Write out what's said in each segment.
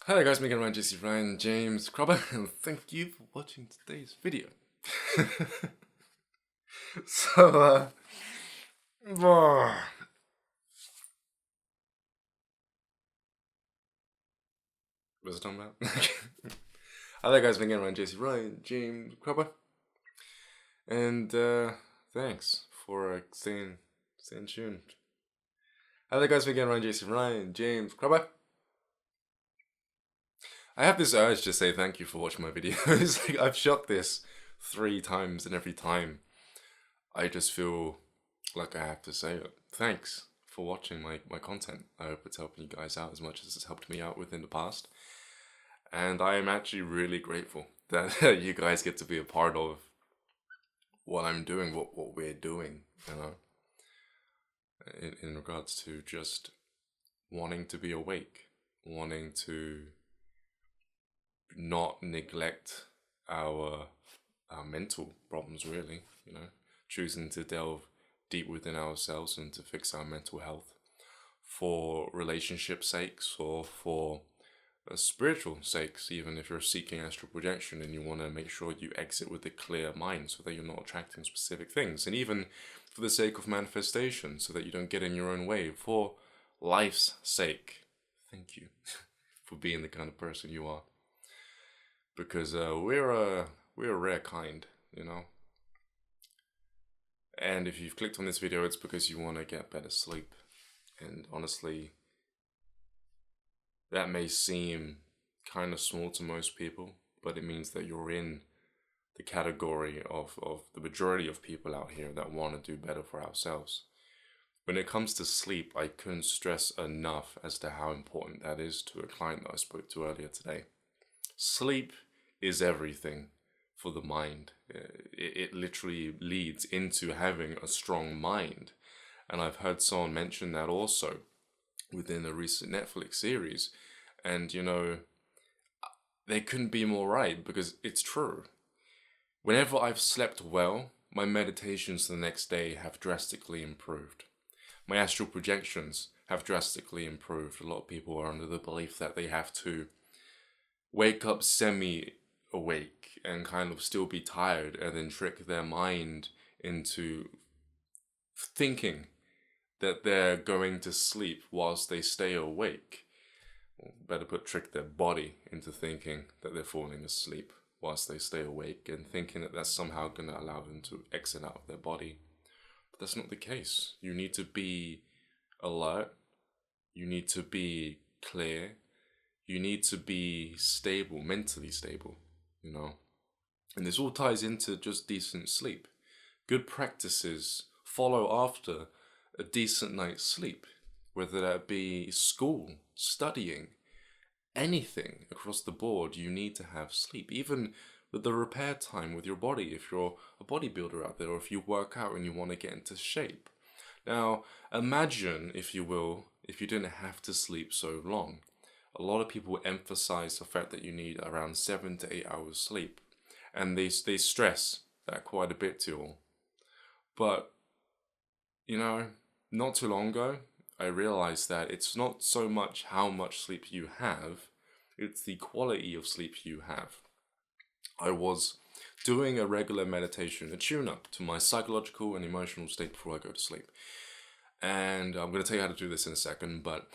Hello guys, Megan Ryan, JC Ryan, James Crubber, and thank you for watching today's video. so, uh, what's it talking about? Hello guys, Megan Ryan, JC Ryan, James Crubber, and thanks for staying tuned. Hello guys, Megan Ryan, JC Ryan, James Crubber. I have this urge to say thank you for watching my videos. Like, I've shot this 3 times, and every time I just feel like I have to say it. Thanks for watching my content. I hope it's helping you guys out as much as it's helped me out within the past. And I am actually really grateful that you guys get to be a part of what I'm doing, what we're doing, you know, in regards to just wanting to be awake, wanting to not neglect our mental problems, really, you know, choosing to delve deep within ourselves and to fix our mental health for relationship sakes or for spiritual sakes, even if you're seeking astral projection and you want to make sure you exit with a clear mind so that you're not attracting specific things, and even for the sake of manifestation so that you don't get in your own way, for life's sake. Thank you for being the kind of person you are, because we're a rare kind, you know. And if you've clicked on this video, it's because you want to get better sleep. And honestly, that may seem kind of small to most people, but it means that you're in the category of the majority of people out here that want to do better for ourselves. When it comes to sleep, I couldn't stress enough as to how important that is to a client that I spoke to earlier today. Sleep is everything for the mind. It literally leads into having a strong mind. And I've heard someone mention that also within a recent Netflix series. And, you know, they couldn't be more right, because it's true. Whenever I've slept well, my meditations the next day have drastically improved. My astral projections have drastically improved. A lot of people are under the belief that they have to wake up semi-awake and kind of still be tired and then trick their mind into thinking that they're going to sleep whilst they stay awake. Or better put, trick their body into thinking that they're falling asleep whilst they stay awake and thinking that that's somehow going to allow them to exit out of their body. But that's not the case. You need to be alert. You need to be clear. You need to be stable, mentally stable, you know. And this all ties into just decent sleep. Good practices follow after a decent night's sleep, whether that be school, studying, anything across the board. You need to have sleep, even with the repair time with your body, if you're a bodybuilder out there, or if you work out and you want to get into shape. Now, imagine, if you will, if you didn't have to sleep so long. A lot of people emphasize the fact that you need around 7 to 8 hours sleep, and they stress that quite a bit to you all. But, you know, not too long ago, I realized that it's not so much how much sleep you have, it's the quality of sleep you have. I was doing a regular meditation, a tune-up to my psychological and emotional state before I go to sleep. And I'm going to tell you how to do this in a second, but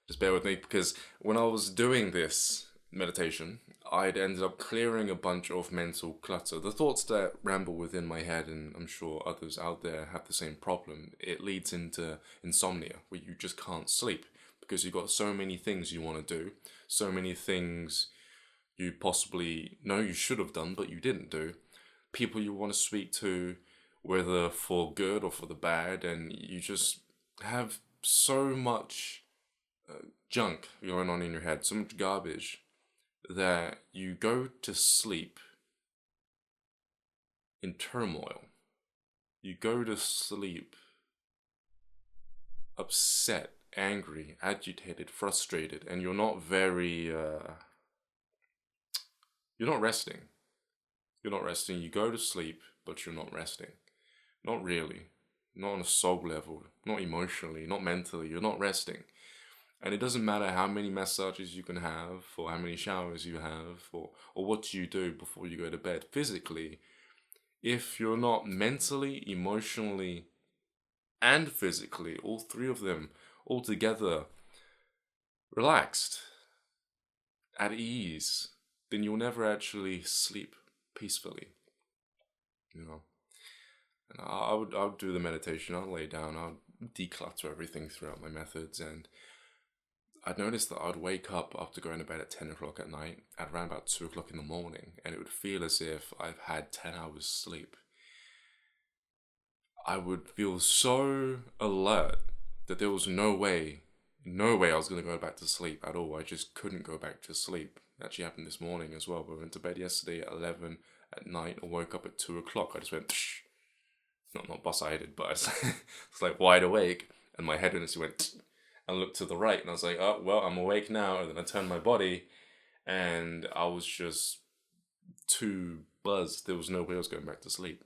just bear with me, because when I was doing this meditation, I'd ended up clearing a bunch of mental clutter. The thoughts that ramble within my head, and I'm sure others out there have the same problem, it leads into insomnia, where you just can't sleep because you've got so many things you want to do, so many things you possibly know you should have done but you didn't do, people you want to speak to, whether for good or for the bad, and you just have so much junk going on in your head, so much garbage, that you go to sleep in turmoil. You go to sleep upset, angry, agitated, frustrated, and you're not resting. You're not resting. You go to sleep, but you're not resting. Not really. Not on a soul level. Not emotionally. Not mentally. You're not resting. And it doesn't matter how many massages you can have, or how many showers you have, or what you do before you go to bed physically. If you're not mentally, emotionally, and physically, all three of them all together, relaxed, at ease, then you'll never actually sleep peacefully. You know, and I would do the meditation. I'll lay down. I'll declutter everything throughout my methods, and I'd noticed that I'd wake up after going to bed at 10 o'clock at night at around about 2 o'clock in the morning, and it would feel as if I've had 10 hours sleep. I would feel so alert that there was no way I was going to go back to sleep at all. I just couldn't go back to sleep. It actually happened this morning as well. I went to bed yesterday at 11 at night. I woke up at 2 o'clock. I just went, Tsh. not boss-eyed, but it's like wide awake, and my head just went, Tsh, and looked to the right, and I was like, oh, well, I'm awake now. And then I turned my body, and I was just too buzzed. There was no way I was going back to sleep.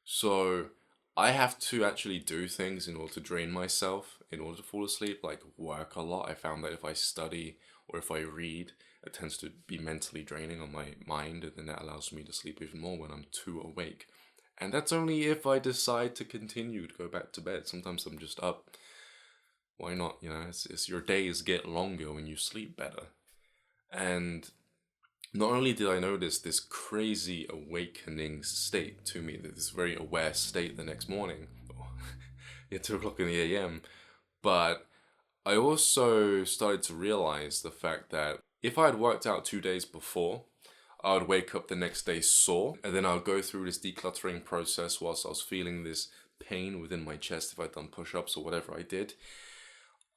So I have to actually do things in order to drain myself, in order to fall asleep, like work a lot. I found that if I study or if I read, it tends to be mentally draining on my mind, and then that allows me to sleep even more when I'm too awake. And that's only if I decide to continue to go back to bed. Sometimes I'm just up. Why not? You know, it's your days get longer when you sleep better. And not only did I notice this crazy awakening state to me, this very aware state the next morning, at 2 o'clock in the AM, but I also started to realize the fact that if I had worked out 2 days before, I would wake up the next day sore, and then I would go through this decluttering process whilst I was feeling this pain within my chest if I'd done push-ups or whatever I did.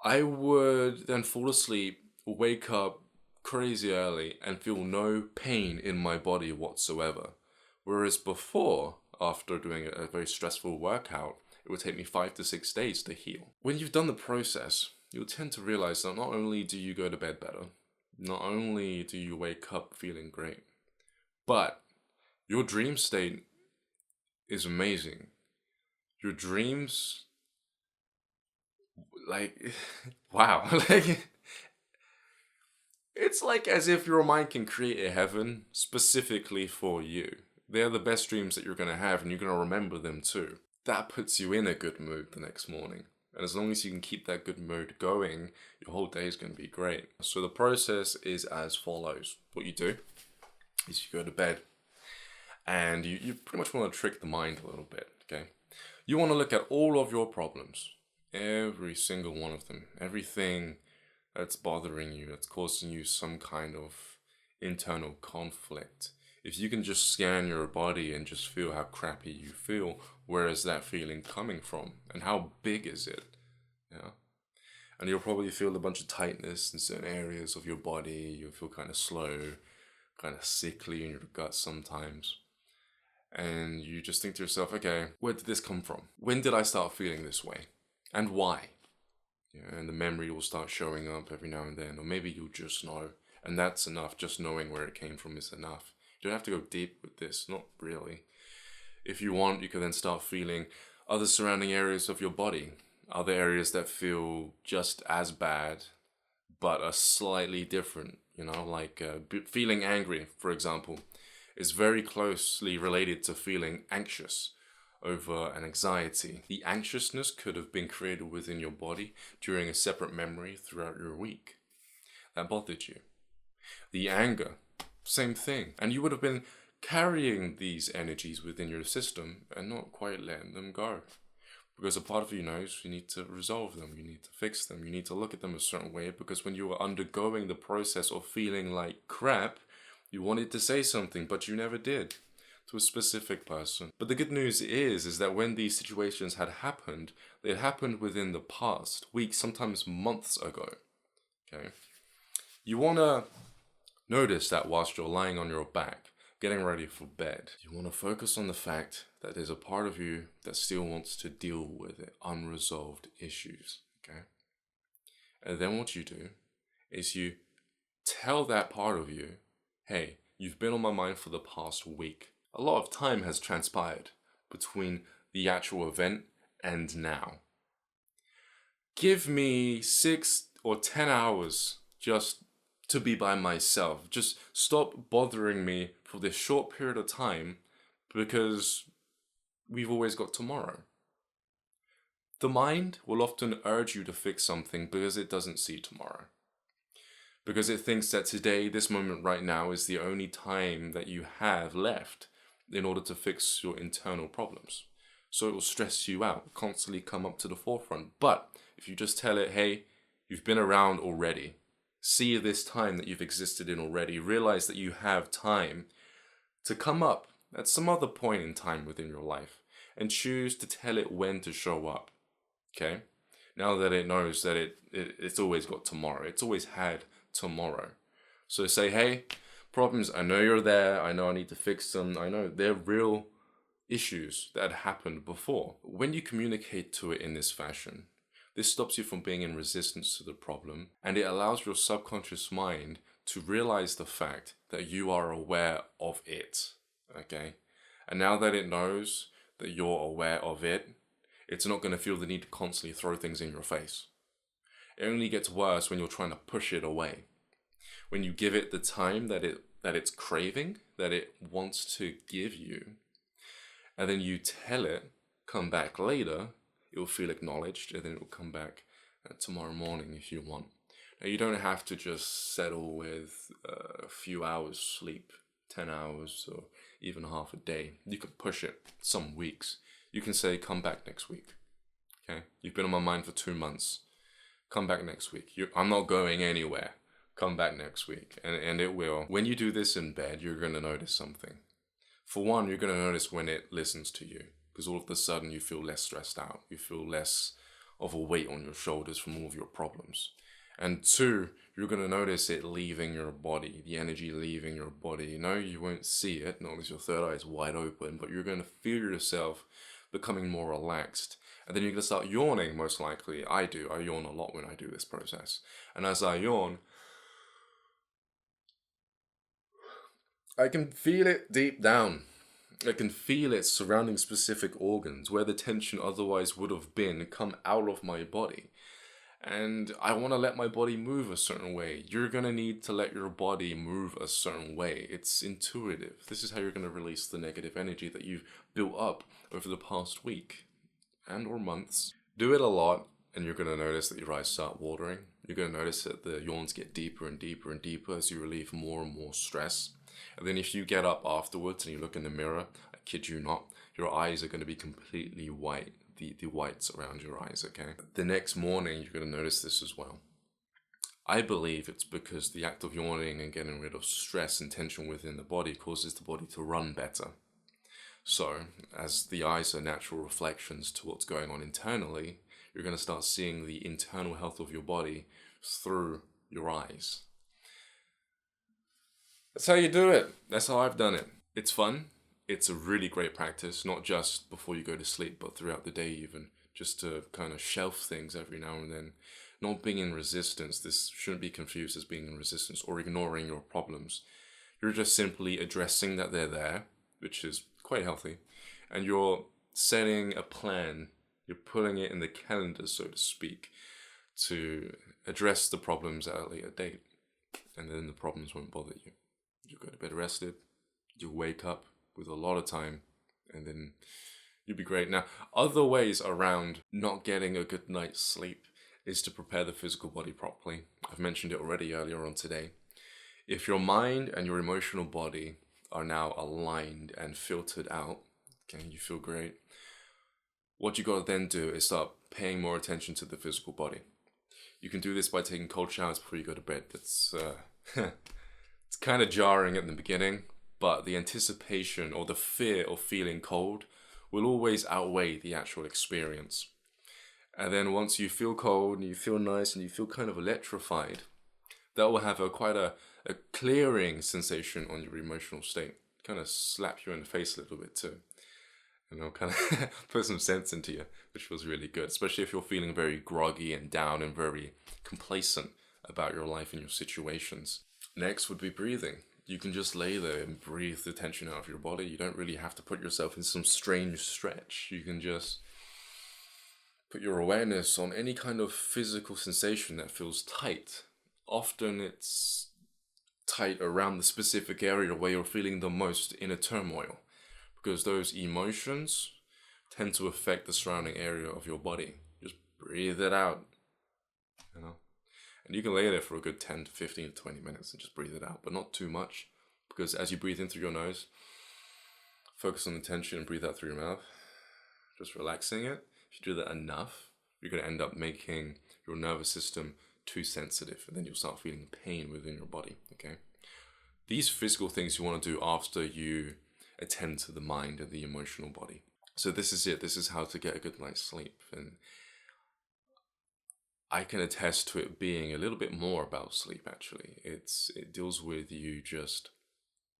I would then fall asleep, wake up crazy early, and feel no pain in my body whatsoever. Whereas before, after doing a very stressful workout, it would take me 5 to 6 days to heal. When you've done the process, you'll tend to realize that not only do you go to bed better, not only do you wake up feeling great, but your dream state is amazing. Your dreams, like, wow, like, it's like as if your mind can create a heaven specifically for you. They're the best dreams that you're going to have, and you're going to remember them too. That puts you in a good mood the next morning. And as long as you can keep that good mood going, your whole day is going to be great. So the process is as follows. What you do is you go to bed, and you pretty much want to trick the mind a little bit, okay? You want to look at all of your problems, every single one of them, everything that's bothering you, that's causing you some kind of internal conflict. If you can just scan your body and just feel how crappy you feel, where is that feeling coming from? And how big is it? Yeah. And you'll probably feel a bunch of tightness in certain areas of your body. You'll feel kind of slow, kind of sickly in your gut sometimes. And you just think to yourself, okay, where did this come from? When did I start feeling this way? And why? Yeah, and the memory will start showing up every now and then, or maybe you'll just know, and that's enough. Just knowing where it came from is enough. You don't have to go deep with this, not really. If you want, you can then start feeling other surrounding areas of your body, other areas that feel just as bad, but are slightly different, you know, like feeling angry, for example, is very closely related to feeling anxious over an anxiety. The anxiousness could have been created within your body during a separate memory throughout your week that bothered you. The anger, same thing. And you would have been carrying these energies within your system and not quite letting them go. Because a part of you knows you need to resolve them, you need to fix them, you need to look at them a certain way, because when you were undergoing the process of feeling like crap, you wanted to say something, but you never did. To a specific person. But the good news is that when these situations had happened, they happened within the past, weeks, sometimes months ago. Okay? You want to notice that whilst you're lying on your back, getting ready for bed, you want to focus on the fact that there's a part of you that still wants to deal with it, unresolved issues. Okay? And then what you do is you tell that part of you, hey, you've been on my mind for the past week. A lot of time has transpired between the actual event and now. give me 6 or 10 hours just to be by myself. Just stop bothering me for this short period of time because we've always got tomorrow. The mind will often urge you to fix something because it doesn't see tomorrow. Because it thinks that today, this moment right now, is the only time that you have left in order to fix your internal problems. So it will stress you out, constantly come up to the forefront. But if you just tell it, hey, you've been around already, see this time that you've existed in already, realize that you have time to come up at some other point in time within your life and choose to tell it when to show up. Okay? Now that it knows that it's always got tomorrow, it's always had tomorrow. So say, hey, problems, I know you're there, I know I need to fix them, I know they're real issues that had happened before. When you communicate to it in this fashion, this stops you from being in resistance to the problem, and it allows your subconscious mind to realize the fact that you are aware of it, okay? And now that it knows that you're aware of it, it's not going to feel the need to constantly throw things in your face. It only gets worse when you're trying to push it away. When you give it the time that it's craving, that it wants to give you, and then you tell it, come back later, it will feel acknowledged, and then it will come back tomorrow morning if you want. Now, you don't have to just settle with a few hours sleep, 10 hours, or even half a day. You can push it some weeks. You can say, come back next week. Okay? You've been on my mind for 2 months. Come back next week. I'm not going anywhere. Come back next week. And it will. When you do this in bed, you're going to notice something. For one, you're going to notice when it listens to you. Because all of a sudden you feel less stressed out. You feel less of a weight on your shoulders from all of your problems. And two, you're going to notice it leaving your body. The energy leaving your body. No, you won't see it. Not unless your third eye is wide open. But you're going to feel yourself becoming more relaxed. And then you're going to start yawning, most likely. I do. I yawn a lot when I do this process. And as I yawn, I can feel it deep down. I can feel it surrounding specific organs where the tension otherwise would have been come out of my body. And I want to let my body move a certain way. You're going to need to let your body move a certain way. It's intuitive. This is how you're going to release the negative energy that you've built up over the past week and or months. Do it a lot and you're going to notice that your eyes start watering. You're going to notice that the yawns get deeper and deeper and deeper as you relieve more and more stress. And then if you get up afterwards and you look in the mirror, I kid you not, your eyes are going to be completely white. The whites around your eyes, okay? The next morning, you're going to notice this as well. I believe it's because the act of yawning and getting rid of stress and tension within the body causes the body to run better. So, as the eyes are natural reflections to what's going on internally, you're going to start seeing the internal health of your body through your eyes. That's how you do it. That's how I've done it. It's fun. It's a really great practice, not just before you go to sleep, but throughout the day even, just to kind of shelf things every now and then. Not being in resistance. This shouldn't be confused as being in resistance or ignoring your problems. You're just simply addressing that they're there, which is quite healthy, and you're setting a plan. You're putting it in the calendar, so to speak, to address the problems at a later date, and then the problems won't bother you. You'll go to bed rested, you'll wake up with a lot of time, and then you'll be great. Now, other ways around not getting a good night's sleep is to prepare the physical body properly. I've mentioned it already earlier on today. If your mind and your emotional body are now aligned and filtered out, okay, you feel great. What you got to then do is start paying more attention to the physical body. You can do this by taking cold showers before you go to bed. That's it's kind of jarring at the beginning, but the anticipation or the fear of feeling cold will always outweigh the actual experience. And then once you feel cold and you feel nice and you feel kind of electrified, that will have quite a clearing sensation on your emotional state. Kind of slap you in the face a little bit too. And it'll kind of put some sense into you, which feels really good, especially if you're feeling very groggy and down and very complacent about your life and your situations. Next would be breathing. You can just lay there and breathe the tension out of your body. You don't really have to put yourself in some strange stretch. You can just put your awareness on any kind of physical sensation that feels tight. Often it's tight around the specific area where you're feeling the most inner turmoil, because those emotions tend to affect the surrounding area of your body. Just breathe it out, you know. And you can lay there for a good 10 to 15 to 20 minutes and just breathe it out, but not too much, because as you breathe in through your nose, focus on the tension and breathe out through your mouth, just relaxing it. If you do that enough, you're going to end up making your nervous system too sensitive, and then you'll start feeling pain within your body, okay? These physical things you want to do after you attend to the mind and the emotional body. So this is it. This is how to get a good night's sleep. And I can attest to it being a little bit more about sleep, actually. It deals with you just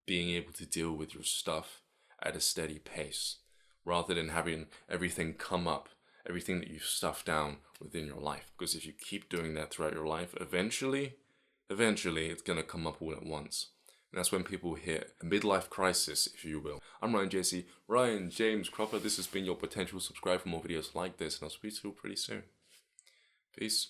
being able to deal with your stuff at a steady pace, rather than having everything come up, everything that you've stuffed down within your life. Because if you keep doing that throughout your life, eventually it's going to come up all at once. And that's when people hit a midlife crisis, if you will. I'm Ryan James Cropper. This has been your potential. Subscribe for more videos like this, and I'll speak to you pretty soon. Peace.